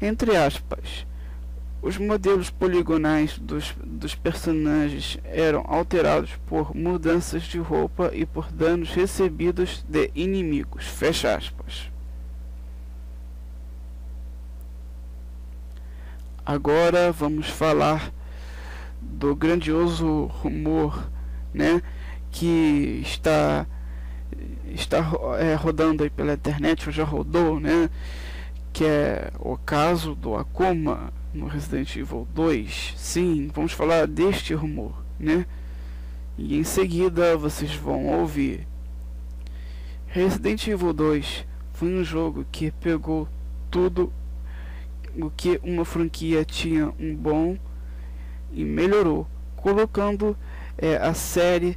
Entre aspas, os modelos poligonais dos personagens eram alterados por mudanças de roupa e por danos recebidos de inimigos. Fecha aspas. Agora vamos falar do grandioso rumor, né, que está rodando aí pela internet, ou já rodou, né, que é o caso do Akuma no Resident Evil 2. Sim, vamos falar deste rumor, né? E em seguida vocês vão ouvir. Resident Evil 2 foi um jogo que pegou tudo o que uma franquia tinha um bom e melhorou, colocando a série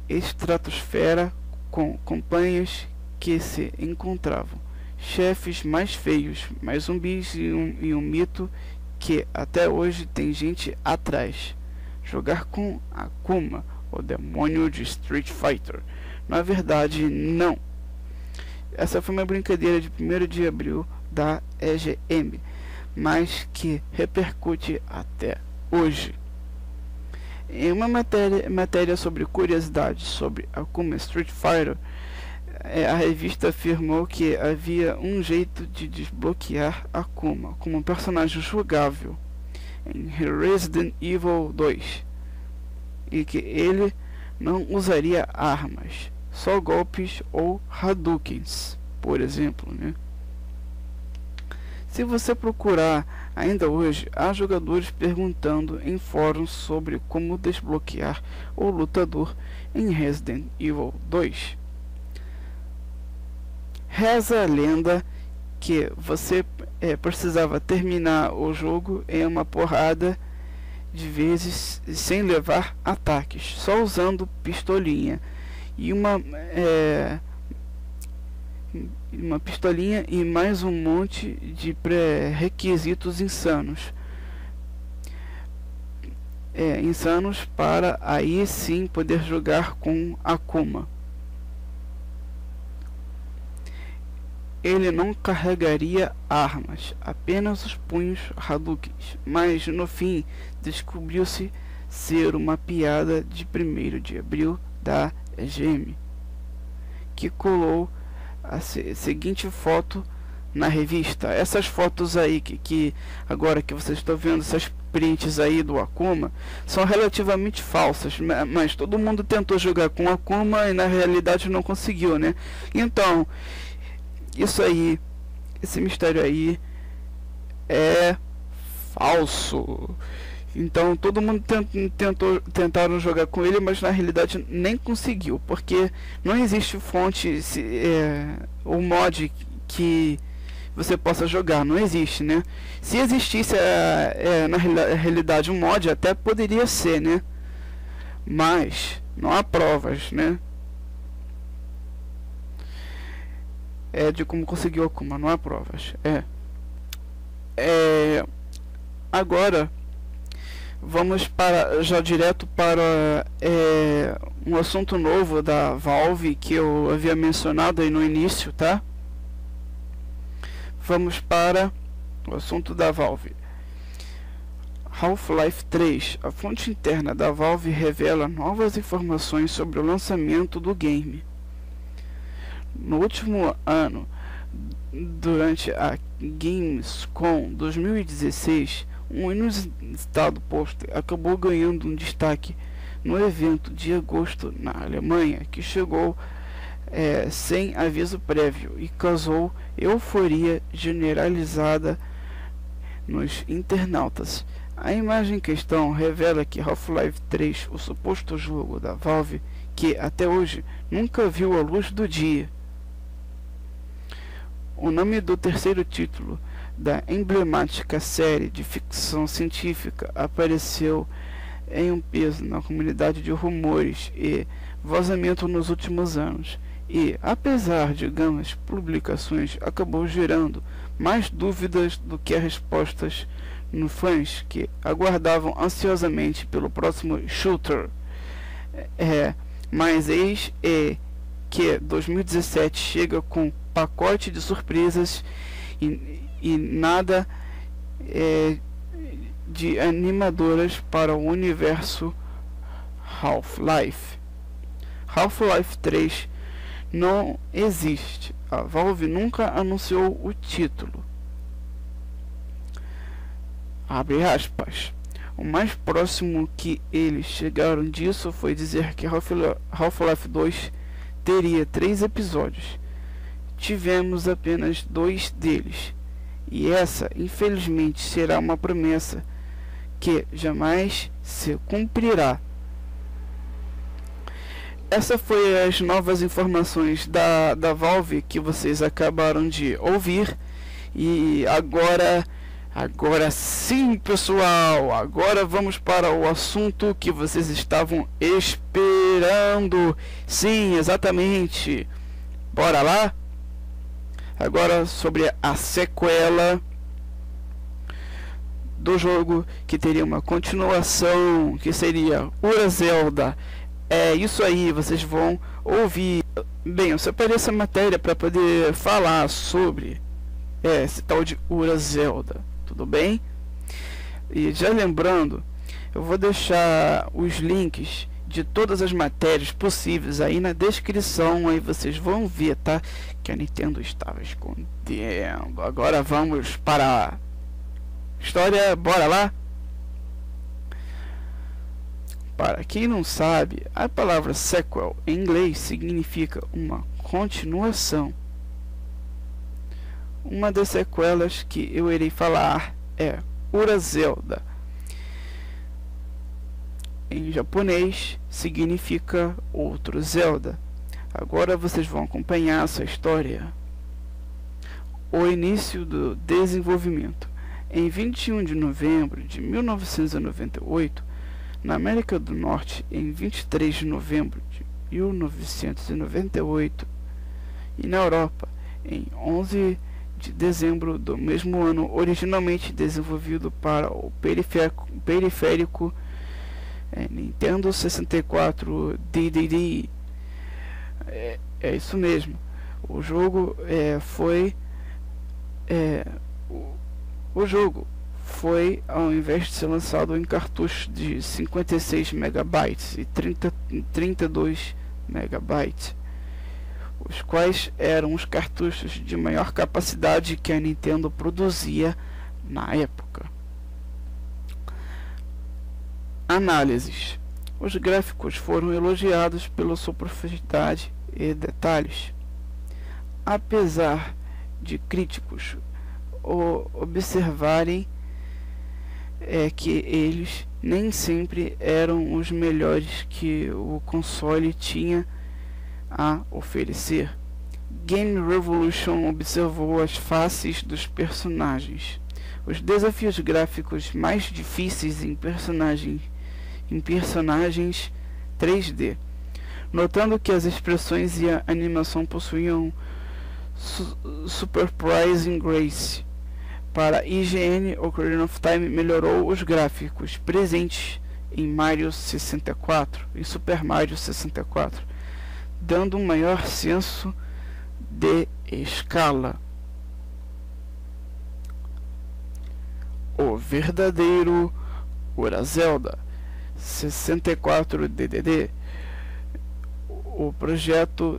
estratosfera com campanhas que se encontravam chefes mais feios, mais zumbis e um mito que até hoje tem gente atrás. Jogar com Akuma, o demônio de Street Fighter. Na verdade, não. Essa foi uma brincadeira de 1º de abril da EGM, mas que repercute até hoje. Em uma matéria sobre curiosidades sobre Akuma Street Fighter, a revista afirmou que havia um jeito de desbloquear Akuma como um personagem jogável em Resident Evil 2 e que ele não usaria armas, só golpes ou Hadoukens, por exemplo, né? Se você procurar ainda hoje, há jogadores perguntando em fóruns sobre como desbloquear o lutador em Resident Evil 2. Reza a lenda que você precisava terminar o jogo em uma porrada de vezes sem levar ataques, só usando pistolinha e uma pistolinha e mais um monte de pré-requisitos insanos. Insanos para aí sim poder jogar com Akuma. Ele não carregaria armas, apenas os punhos Hadoukens, mas no fim descobriu-se ser uma piada de 1º de abril da EGM, que colou a seguinte foto na revista. Essas fotos aí que agora que vocês estão vendo, essas prints aí do Akuma, são relativamente falsas, mas todo mundo tentou jogar com Akuma e na realidade não conseguiu, né? Então isso aí, esse mistério aí é falso. Então todo mundo tentaram jogar com ele, mas na realidade nem conseguiu, porque não existe fonte ou mod que você possa jogar, não existe, né? Se existisse na realidade um mod, até poderia ser, né? Mas não há provas, né? De como conseguiu Akuma, não há provas. Agora vamos já direto para um assunto novo da Valve que eu havia mencionado aí no início, tá? Vamos para o assunto da Valve. Half-Life 3. A fonte interna da Valve revela novas informações sobre o lançamento do game. No último ano, durante a Gamescom 2016, um inusitado pôster acabou ganhando um destaque no evento de agosto na Alemanha, que chegou sem aviso prévio e causou euforia generalizada nos internautas. A imagem em questão revela que Half-Life 3, o suposto jogo da Valve, que até hoje nunca viu a luz do dia. O nome do terceiro título da emblemática série de ficção científica apareceu em um peso na comunidade de rumores e vazamento nos últimos anos, e, apesar de grandes publicações, acabou gerando mais dúvidas do que respostas nos fãs que aguardavam ansiosamente pelo próximo shooter. Mas eis que 2017 chega com pacote de surpresas e nada de animadoras para o universo Half-Life. Half-Life 3 não existe. A Valve nunca anunciou o título. Abre aspas. O mais próximo que eles chegaram disso foi dizer que Half-Life 2 teria 3 episódios. Tivemos apenas 2 deles. E essa, infelizmente, será uma promessa que jamais se cumprirá. Essa foi as novas informações da Valve que vocês acabaram de ouvir. E agora sim, pessoal, agora vamos para o assunto que vocês estavam esperando. Sim, exatamente. Bora lá? Agora sobre a sequela do jogo, que teria uma continuação, que seria Ura Zelda. É isso aí, vocês vão ouvir. Bem, eu separei essa matéria para poder falar sobre esse tal de Ura Zelda. Tudo bem? E já lembrando, eu vou deixar os links de todas as matérias possíveis aí na descrição, aí vocês vão ver, tá? Que a Nintendo estava escondendo. Agora vamos para a história, bora lá? Para quem não sabe, a palavra sequel em inglês significa uma continuação. Uma das sequelas que eu irei falar é Ura Zelda. Em japonês significa outro Zelda. Agora vocês vão acompanhar essa história. O início do desenvolvimento. Em 21 de novembro de 1998, na América do Norte, em 23 de novembro de 1998, e na Europa, em 11 de dezembro do mesmo ano, originalmente desenvolvido para o periférico Nintendo 64 DDD. É isso mesmo. O jogo foi, ao invés de ser lançado em cartuchos de 56 megabytes e 32 megabytes, os quais eram os cartuchos de maior capacidade que a Nintendo produzia na época. Análises. Os gráficos foram elogiados pela sua profundidade e detalhes. Apesar de críticos observarem que eles nem sempre eram os melhores que o console tinha a oferecer. Game Revolution observou as faces dos personagens, os desafios gráficos mais difíceis em personagens 3D, notando que as expressões e a animação possuíam Surprising Grace. Para IGN, Ocarina of Time melhorou os gráficos presentes em Mario 64 e Super Mario 64, dando um maior senso de escala. O verdadeiro Ura Zelda 64 DDD, o projeto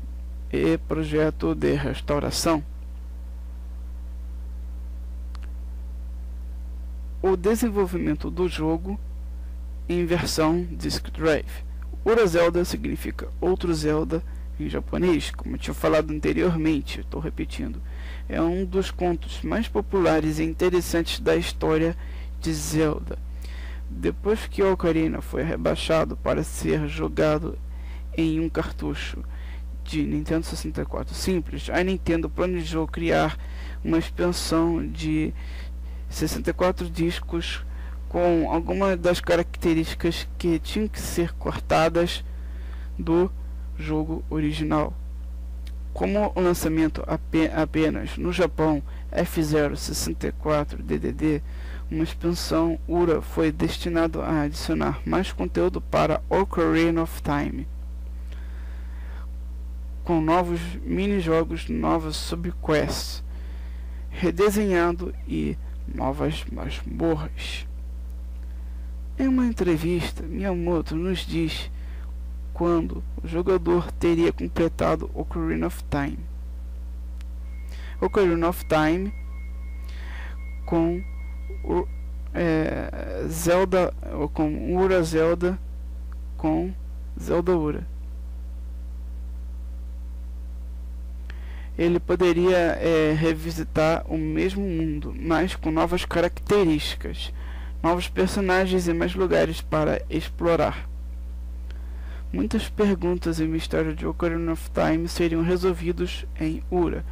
de restauração. O desenvolvimento do jogo em versão Disk Drive. Ura Zelda significa outro Zelda em japonês, como eu tinha falado anteriormente, estou repetindo. É um dos contos mais populares e interessantes da história de Zelda. Depois que o Ocarina foi rebaixado para ser jogado em um cartucho de Nintendo 64 simples, a Nintendo planejou criar uma expansão de 64 discos com algumas das características que tinham que ser cortadas do jogo original. Como o lançamento apenas no Japão F-Zero 64 DDD, uma expansão Ura foi destinado a adicionar mais conteúdo para Ocarina of Time, com novos mini-jogos, novas subquests redesenhado e novas masmorras. Em uma entrevista, Miyamoto nos diz quando o jogador teria completado Ocarina of Time. Ocarina of Time com o Zelda, ou com Ura Zelda, com Zelda Ura. Ele poderia revisitar o mesmo mundo, mas com novas características, novos personagens e mais lugares para explorar. Muitas perguntas e mistérios de Ocarina of Time seriam resolvidos em Ura,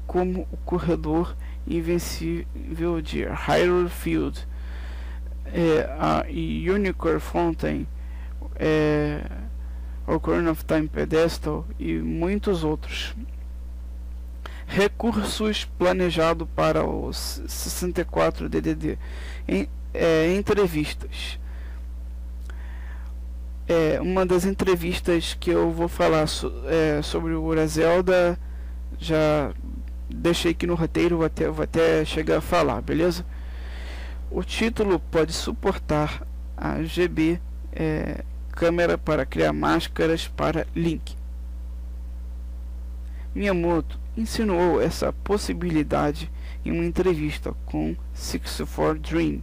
como o corredor invencível de Hyrule Field, a Unicorn Fountain, Ocarina of Time Pedestal e muitos outros. Recursos planejados para os 64 DDD. Entrevistas. Uma das entrevistas que eu vou falar sobre o Ura Zelda, já deixei aqui no roteiro, vou até chegar a falar, beleza? O título pode suportar a GB câmera para criar máscaras para Link. Miyamoto insinuou essa possibilidade em uma entrevista com 64 Dream.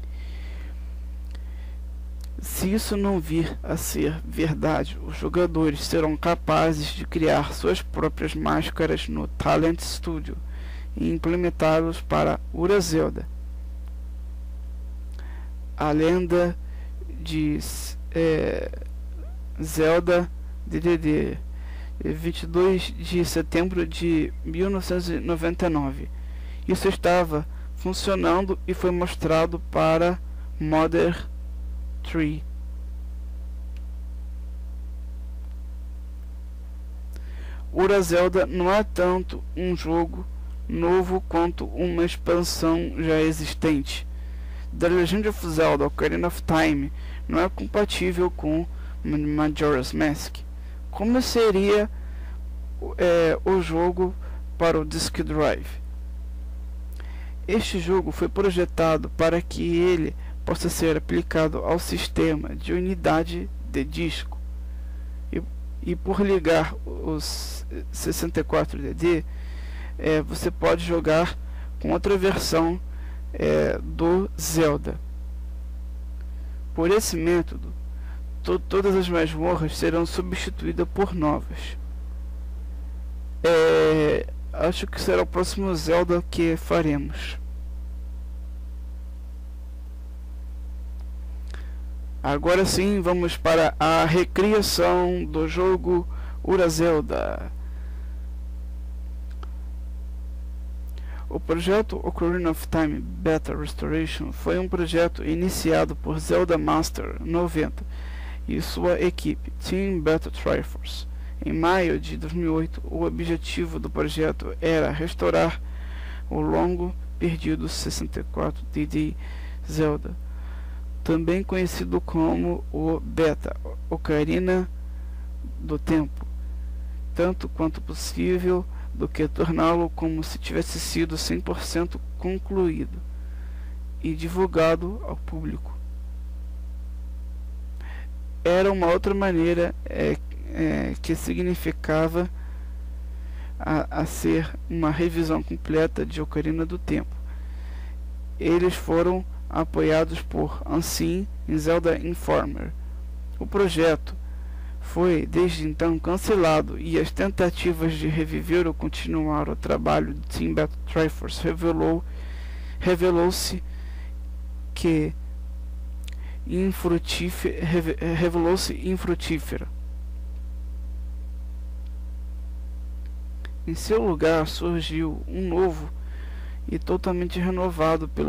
Se isso não vir a ser verdade, os jogadores serão capazes de criar suas próprias máscaras no Talent Studio e implementá-los para Ura Zelda. A lenda de Zelda DDD, 22 de setembro de 1999. Isso estava funcionando e foi mostrado para Mother 3. Ura Zelda não é tanto um jogo novo quanto uma expansão já existente. The Legend of Zelda Ocarina of Time não é compatível com Majora's Mask. Como seria o jogo para o Disk Drive? Este jogo foi projetado para que ele possa ser aplicado ao sistema de unidade de disco, e por ligar os 64DD, você pode jogar com outra versão do Zelda. Por esse método, todas as masmorras serão substituídas por novas. Acho que será o próximo Zelda que faremos. Agora sim, vamos para a recriação do jogo Ura Zelda. O projeto Ocarina of Time Beta Restoration foi um projeto iniciado por Zelda Master 90 e sua equipe, Team Beta Triforce. Em maio de 2008, o objetivo do projeto era restaurar o longo perdido 64DD Zelda, também conhecido como o Beta Ocarina do Tempo, tanto quanto possível, do que torná-lo como se tivesse sido 100% concluído e divulgado ao público. Era uma outra maneira que significava a ser uma revisão completa de Ocarina do Tempo. Eles foram apoiados por Unseen e Zelda Informer. O projeto foi desde então cancelado e as tentativas de reviver ou continuar o trabalho de Team Beta Triforce revelou-se infrutífera. Em seu lugar surgiu um novo e totalmente renovado pelo